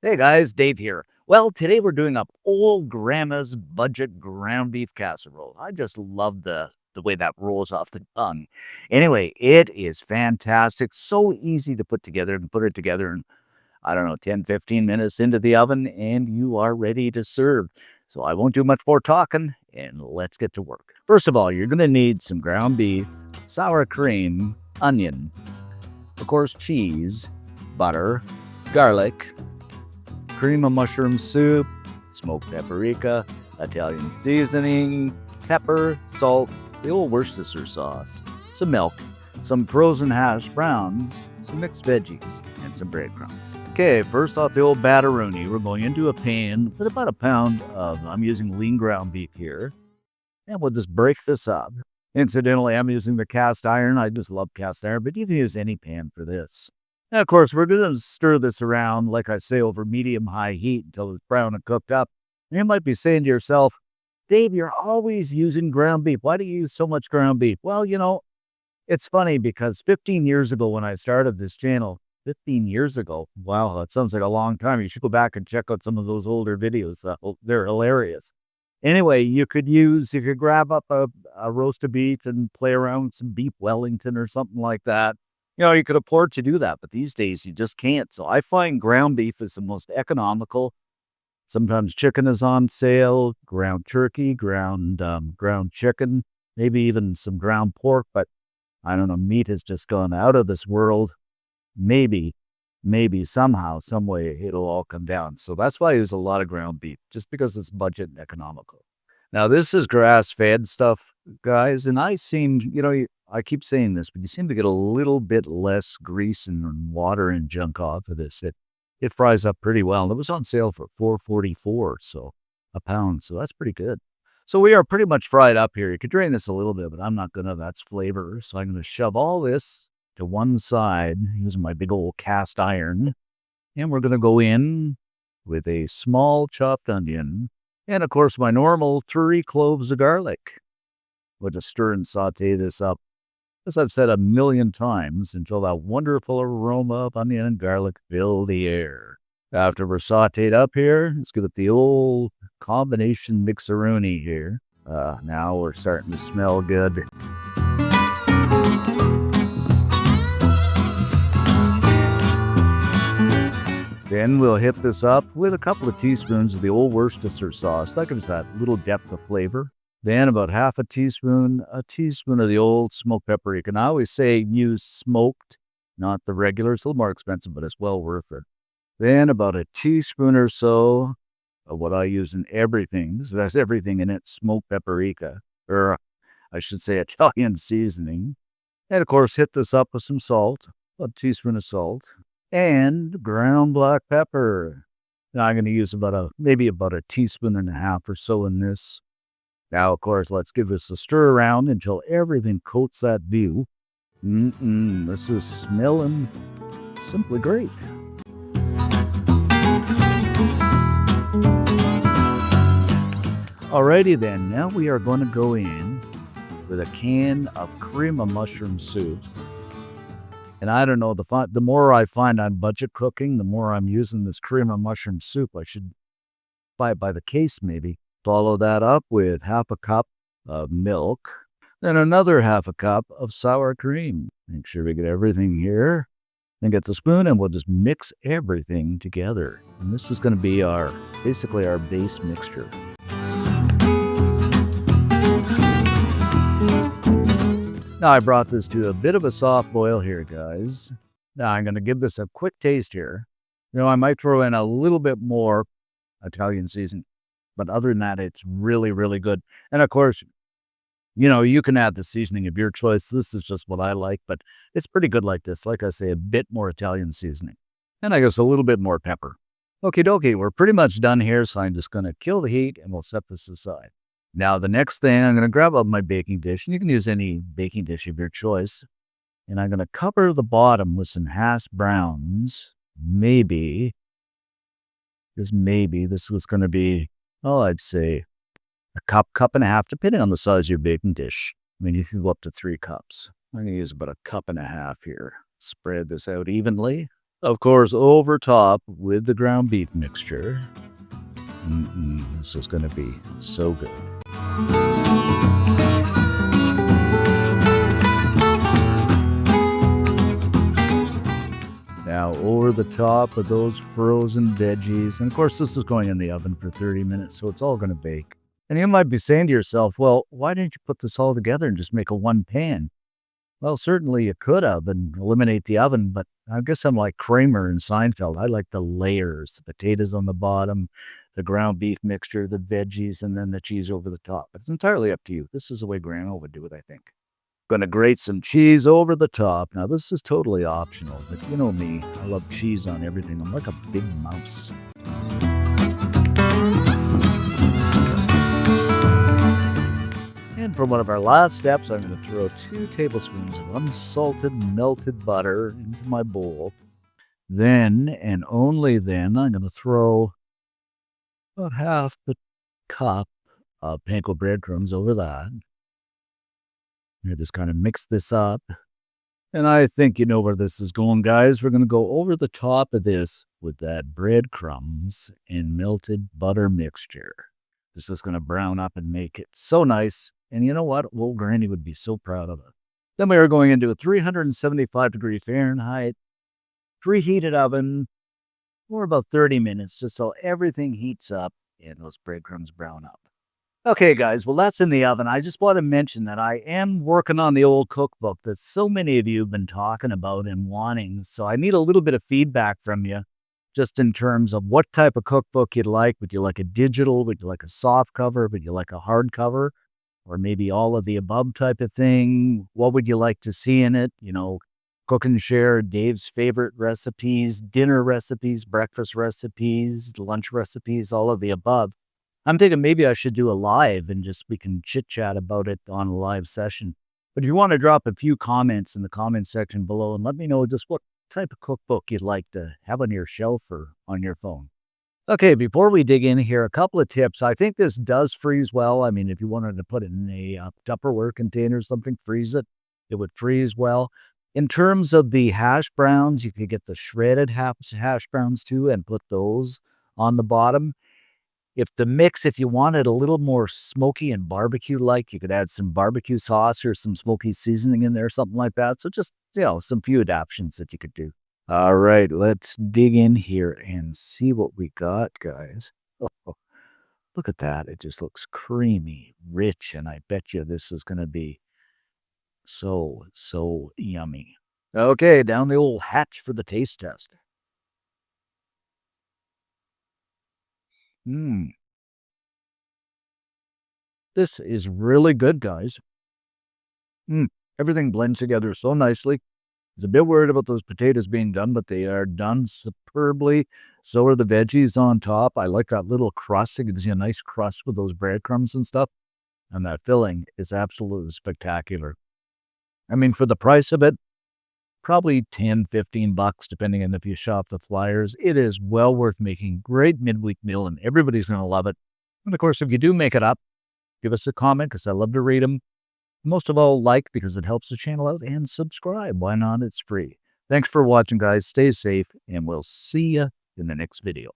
Hey guys, Dave here. Well, today we're doing up old grandma's budget ground beef casserole. I just love the way that rolls off the tongue. Anyway, it is fantastic. So easy to put together and put it together in, I don't know, 10, 15 minutes into the oven and you are ready to serve. So I won't do much more talking and let's get to work. First of all, you're going to need some ground beef, sour cream, onion, of course, cheese, butter, garlic, cream of mushroom soup, smoked paprika, Italian seasoning, pepper, salt, the old Worcestershire sauce, some milk, some frozen hash browns, some mixed veggies, and some breadcrumbs. Okay, first off the old batteroni, we're going into a pan with about a pound of, I'm using lean ground beef here, and we'll just break this up. Incidentally, I'm using the cast iron. I just love cast iron, but you can use any pan for this. And of course, we're going to stir this around, like I say, over medium-high heat until it's brown and cooked up. And you might be saying to yourself, Dave, you're always using ground beef. Why do you use so much ground beef? Well, it's funny because 15 years ago when I started this channel, 15 years ago, wow, that sounds like a long time. You should go back and check out some of those older videos. They're hilarious. Anyway, you could use, if you grab up a roast of beef and play around with some beef Wellington or something like that, you could afford to do that, but these days you just can't. So I find ground beef is the most economical. Sometimes chicken is on sale, ground turkey, ground chicken, maybe even some ground pork, but I don't know, meat has just gone out of this world. Maybe, maybe somehow, some way it'll all come down. So that's why I use a lot of ground beef, just because it's budget and economical. Now, this is grass-fed stuff, guys, and I keep saying this, but you seem to get a little bit less grease and water and junk off of this. It fries up pretty well. And it was on sale for $4.44, so a pound, so that's pretty good. So we are pretty much fried up here. You could drain this a little bit, but I'm not gonna. That's flavor. So I'm gonna shove all this to one side using my big old cast iron, and we're gonna go in with a small chopped onion, and of course my normal 3 cloves of garlic. We'll just stir and saute this up, as I've said a million times, until that wonderful aroma of onion and garlic fill the air. After we're sauteed up here, let's get the old combination mixeroni here. Now we're starting to smell good. Then we'll hit this up with a couple of teaspoons of the old Worcestershire sauce. That gives that little depth of flavor. Then about half a teaspoon of the old smoked paprika. And I always say use smoked, not the regular. It's a little more expensive, but it's well worth it. Then about a teaspoon or so of what I use in everything. So that's everything in it, smoked paprika, or I should say Italian seasoning. And of course, hit this up with some salt, a teaspoon of salt, and ground black pepper. Now I'm going to use maybe about a teaspoon and a half or so in this. Now, of course, let's give this a stir around until everything coats that view. This is smelling simply great. Alrighty then, now we are going to go in with a can of cream of mushroom soup. And I don't know, the more I find I'm budget cooking, the more I'm using this cream of mushroom soup. I should buy it by the case maybe. Follow that up with half a cup of milk, then another half a cup of sour cream. Make sure we get everything here. Then get the spoon and we'll just mix everything together. And this is going to be basically our base mixture. Now I brought this to a bit of a soft boil here, guys. Now I'm going to give this a quick taste here. I might throw in a little bit more Italian seasoning. But other than that, it's really, really good. And of course, you can add the seasoning of your choice. This is just what I like, but it's pretty good like this. Like I say, a bit more Italian seasoning. And I guess a little bit more pepper. Okie dokie, we're pretty much done here, so I'm just going to kill the heat and we'll set this aside. Now, the next thing, I'm going to grab up my baking dish, and you can use any baking dish of your choice. And I'm going to cover the bottom with some hash browns. Maybe, just maybe, this was going to be, I'd say a cup and a half, depending on the size of your baking dish. I mean, you can go up to 3 cups. I'm going to use about a cup and a half here. Spread this out evenly. Of course, over top with the ground beef mixture. This is going to be so good. Now over the top of those frozen veggies. And of course, this is going in the oven for 30 minutes, so it's all going to bake. And you might be saying to yourself, well, why didn't you put this all together and just make a one pan? Well, certainly you could have and eliminate the oven, but I guess I'm like Kramer and Seinfeld. I like the layers, the potatoes on the bottom, the ground beef mixture, the veggies, and then the cheese over the top. But it's entirely up to you. This is the way Grandma would do it, I think. Gonna grate some cheese over the top. Now, this is totally optional, but you know me. I love cheese on everything. I'm like a big mouse. And for one of our last steps, I'm going to throw 2 tablespoons of unsalted melted butter into my bowl. Then, and only then, I'm going to throw about half the cup of panko breadcrumbs over that. You just kind of mix this up. And I think you know where this is going, guys. We're going to go over the top of this with that breadcrumbs and melted butter mixture. This is going to brown up and make it so nice. And you know what? Old Granny would be so proud of it. Then we are going into a 375-degree Fahrenheit preheated oven for about 30 minutes, just so everything heats up and those breadcrumbs brown up. Okay, guys, well, that's in the oven. I just want to mention that I am working on the old cookbook that so many of you have been talking about and wanting. So I need a little bit of feedback from you just in terms of what type of cookbook you'd like. Would you like a digital? Would you like a soft cover? Would you like a hard cover? Or maybe all of the above type of thing? What would you like to see in it? You know, cook and share Dave's favorite recipes, dinner recipes, breakfast recipes, lunch recipes, all of the above. I'm thinking maybe I should do a live and just we can chit chat about it on a live session. But if you want to drop a few comments in the comment section below and let me know just what type of cookbook you'd like to have on your shelf or on your phone. Okay, before we dig in here, a couple of tips. I think this does freeze well. I mean, if you wanted to put it in a Tupperware container or something, freeze it, it would freeze well. In terms of the hash browns, you could get the shredded hash browns too and put those on the bottom. If you wanted a little more smoky and barbecue-like, you could add some barbecue sauce or some smoky seasoning in there, something like that. So just, some few adaptions that you could do. All right, let's dig in here and see what we got, guys. Oh, look at that. It just looks creamy, rich, and I bet you this is going to be so yummy. Okay, down the old hatch for the taste test. Mmm. This is really good, guys. Everything blends together so nicely. I was a bit worried about those potatoes being done, but they are done superbly. So are the veggies on top. I like that little crust. It gives you a nice crust with those breadcrumbs and stuff. And that filling is absolutely spectacular. I mean, for the price of it, probably 10, 15 bucks, depending on if you shop the flyers. It is well worth making. Great midweek meal, and everybody's going to love it. And of course, if you do make it up, give us a comment because I love to read them. Most of all, like because it helps the channel out, and subscribe. Why not? It's free. Thanks for watching, guys. Stay safe, and we'll see you in the next video.